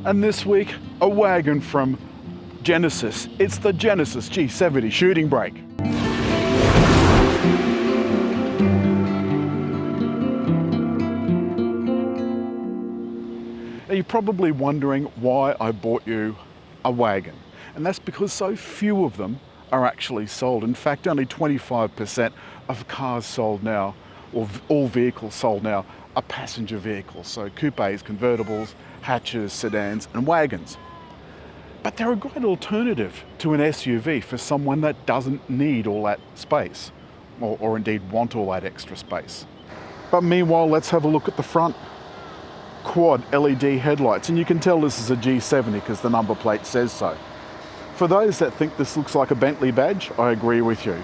And this week, a wagon from Genesis. It's the Genesis G70 Shooting Brake. Now you're probably wondering why I bought you a wagon. And that's because so few of them are actually sold. In fact, only 25% of cars sold now, or all vehicles sold now, are passenger vehicles. So coupes, convertibles, hatches, sedans, and wagons. But they're a great alternative to an SUV for someone that doesn't need all that space, or indeed want all that extra space. But meanwhile, let's have a look at the front. Quad LED headlights, and you can tell this is a G70 because the number plate says so. For those that think this looks like a Bentley badge, I agree with you.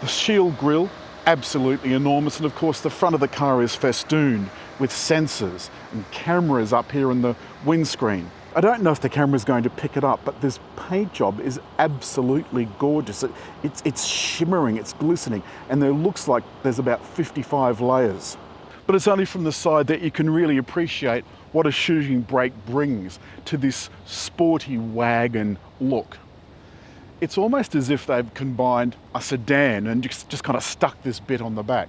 The shield grille, absolutely enormous, and of course the front of the car is festooned with sensors and cameras up here in the windscreen. I don't know if the camera's going to pick it up, but this paint job is absolutely gorgeous. It's shimmering, it's glistening, and there looks like there's about 55 layers. But it's only from the side that you can really appreciate what a shooting brake brings to this sporty wagon look. It's almost as if they've combined a sedan and just kind of stuck this bit on the back.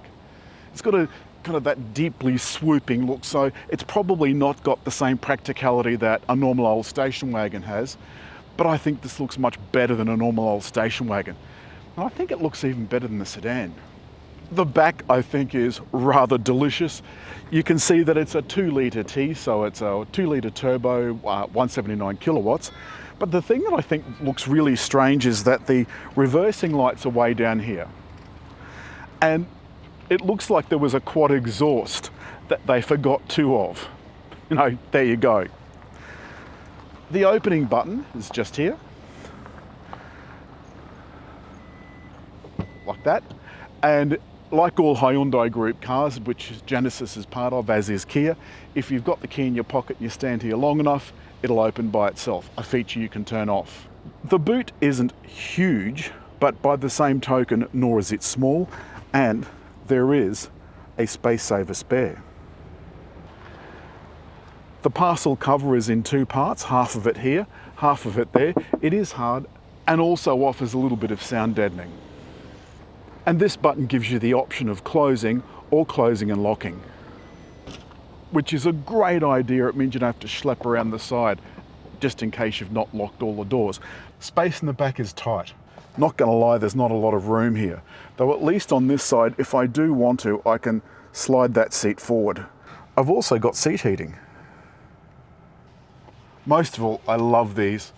It's got a kind of that deeply swooping look, so it's probably not got the same practicality that a normal old station wagon has, but I think this looks much better than a normal old station wagon. And I think it looks even better than the sedan. The back, I think, is rather delicious. You can see that it's a 2-litre T, so it's a 2-litre turbo, 179 kilowatts. But the thing that I think looks really strange is that the reversing lights are way down here. And it looks like there was a quad exhaust that they forgot two of. You know, there you go. The opening button is just here. Like that. And like all Hyundai Group cars, which Genesis is part of, as is Kia, if you've got the key in your pocket and you stand here long enough, it'll open by itself, a feature you can turn off. The boot isn't huge, but by the same token, nor is it small, and there is a space saver spare. The parcel cover is in two parts, half of it here, half of it there. It is hard and also offers a little bit of sound deadening. And this button gives you the option of closing or closing and locking, which is a great idea. It means you don't have to schlep around the side just in case you've not locked all the doors. Space in the back is tight. Not gonna lie, there's not a lot of room here. Though at least on this side, if I do want to, I can slide that seat forward. I've also got seat heating. Most of all, I love these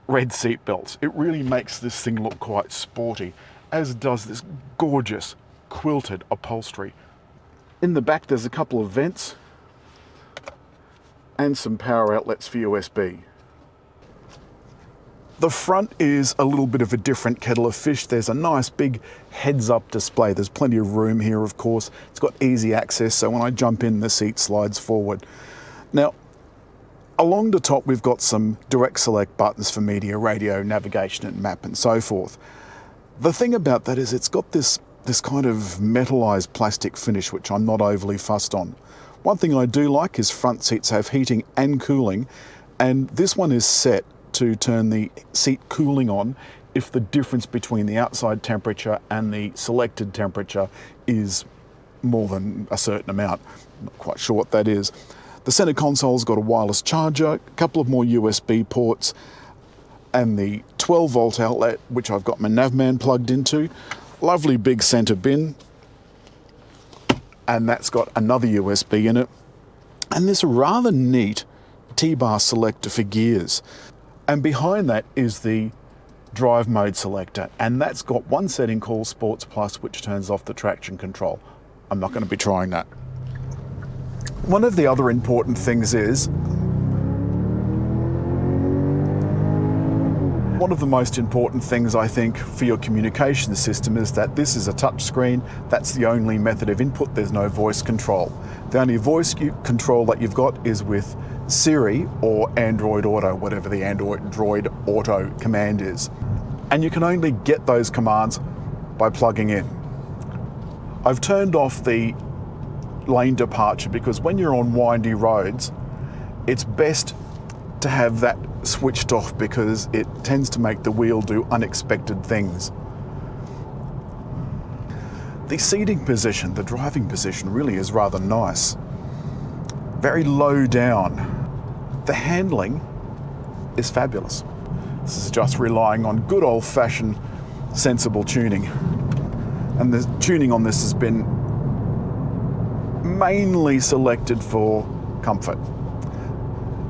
red seat belts. It really makes this thing look quite sporty, as does this gorgeous quilted upholstery. In the back, there's a couple of vents and some power outlets for USB. The front is a little bit of a different kettle of fish. There's a nice big heads-up display. There's plenty of room here, of course. It's got easy access, so when I jump in, the seat slides forward. Now, along the top, we've got some direct select buttons for media, radio, navigation, and map, and so forth. The thing about that is it's got this kind of metallized plastic finish, which I'm not overly fussed on. One thing I do like is front seats have heating and cooling, and this one is set to turn the seat cooling on if the difference between the outside temperature and the selected temperature is more than a certain amount. I'm not quite sure what that is. The center console's got a wireless charger, a couple of more USB ports, and the 12-volt outlet, which I've got my Navman plugged into. Lovely big center bin, and that's got another USB in it. And this rather neat T-bar selector for gears. And behind that is the drive mode selector, and that's got one setting called Sports Plus, which turns off the traction control. I'm not going to be trying that. One of the other important things is, one of the most important things I think for your communication system is that this is a touch screen. That's the only method of input. There's no voice control. The only voice control that you've got is with Siri or Android Auto, whatever the Android Auto command is. And you can only get those commands by plugging in. I've turned off the lane departure because when you're on windy roads, it's best to have that switched off because it tends to make the wheel do unexpected things. The seating position, the driving position, really is rather nice. Very low down. The handling is fabulous. This is just relying on good old-fashioned sensible tuning. And the tuning on this has been mainly selected for comfort.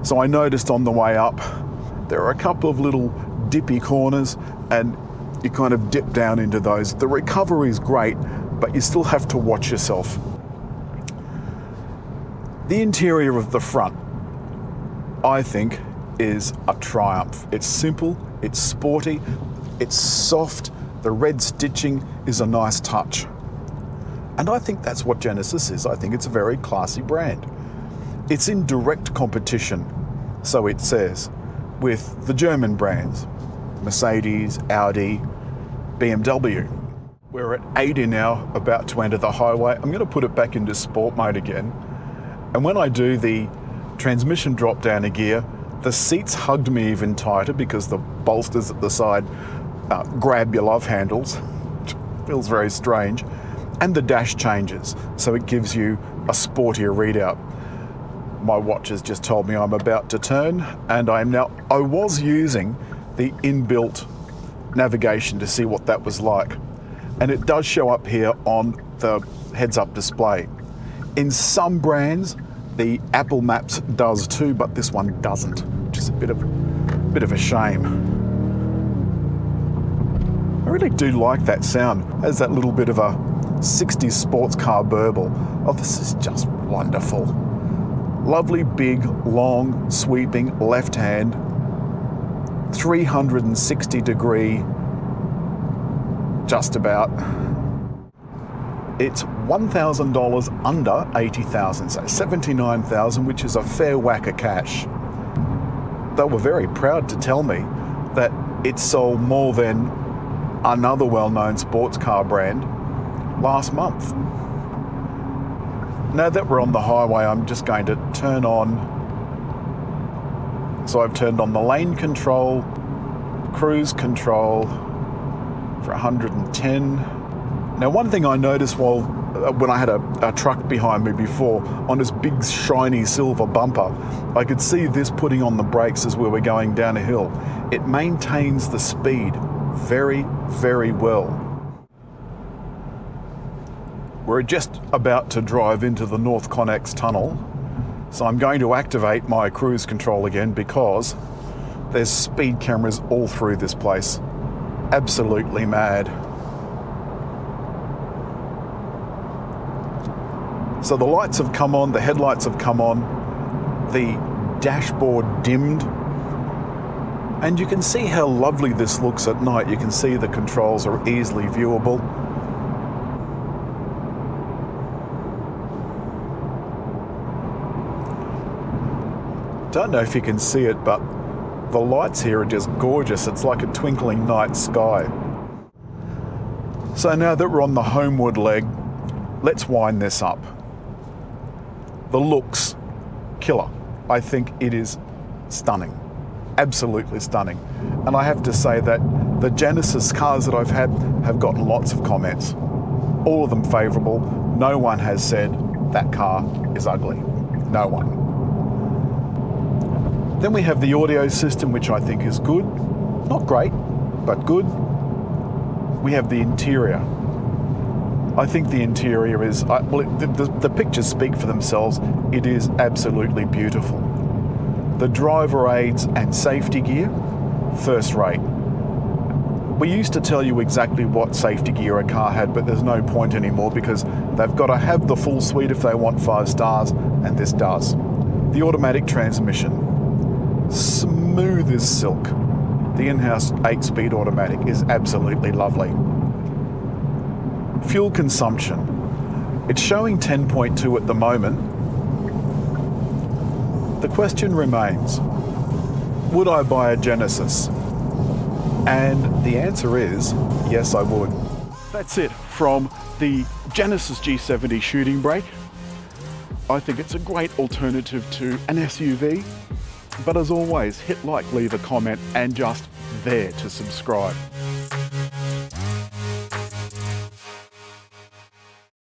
So I noticed on the way up, there are a couple of little dippy corners and you kind of dip down into those. The recovery is great, but you still have to watch yourself. The interior of the front, I think, is a triumph. It's simple, it's sporty, it's soft, the red stitching is a nice touch. And I think that's what Genesis is. I think it's a very classy brand. It's in direct competition, so it says, with the German brands, Mercedes, Audi, BMW. We're at 80 now, about to enter the highway. I'm going to put it back into sport mode again. And when I do the transmission drop down a gear, the seats hugged me even tighter because the bolsters at the side grab your love handles. Feels very strange. And the dash changes, so it gives you a sportier readout. My watch has just told me I'm about to turn, and I was using the inbuilt navigation to see what that was like. And it does show up here on the heads-up display. In some brands, the Apple Maps does too, but this one doesn't, which is a bit of a shame. I really do like that sound. It has that little bit of a 60s sports car burble. Oh, this is just wonderful. Lovely, big, long, sweeping left hand, 360-degree, just about. It's $1,000 under $80,000, so $79,000, which is a fair whack of cash. They were very proud to tell me that it sold more than another well-known sports car brand last month. Now that we're on the highway, I'm just going to turn on. So I've turned on the lane control, cruise control for 110. Now, one thing I noticed when I had a truck behind me before, on this big shiny silver bumper, I could see this putting on the brakes as we were going down a hill. It maintains the speed very, very well. We're just about to drive into the North Connex tunnel, so I'm going to activate my cruise control again because there's speed cameras all through this place. Absolutely mad. So the lights have come on, the headlights have come on, the dashboard dimmed, and you can see how lovely this looks at night. You can see the controls are easily viewable. Don't know if you can see it, but the lights here are just gorgeous. It's like a twinkling night sky. So now that we're on the homeward leg, let's wind this up. The looks, killer. I think it is stunning, absolutely stunning. And I have to say that the Genesis cars that I've had have gotten lots of comments, all of them favourable. No one has said that car is ugly, no one. Then we have the audio system, which I think is good. Not great, but good. We have the interior. I think the interior is, the pictures speak for themselves. It is absolutely beautiful. The driver aids and safety gear, first rate. We used to tell you exactly what safety gear a car had, but there's no point anymore because they've got to have the full suite if they want 5 stars, and this does. The automatic transmission, smooth as silk. The in-house 8-speed automatic is absolutely lovely. Fuel consumption. It's showing 10.2 at the moment. The question remains, would I buy a Genesis? And the answer is, yes, I would. That's it from the Genesis G70 Shooting Brake. I think it's a great alternative to an SUV. But as always, hit like, leave a comment, and just there to subscribe.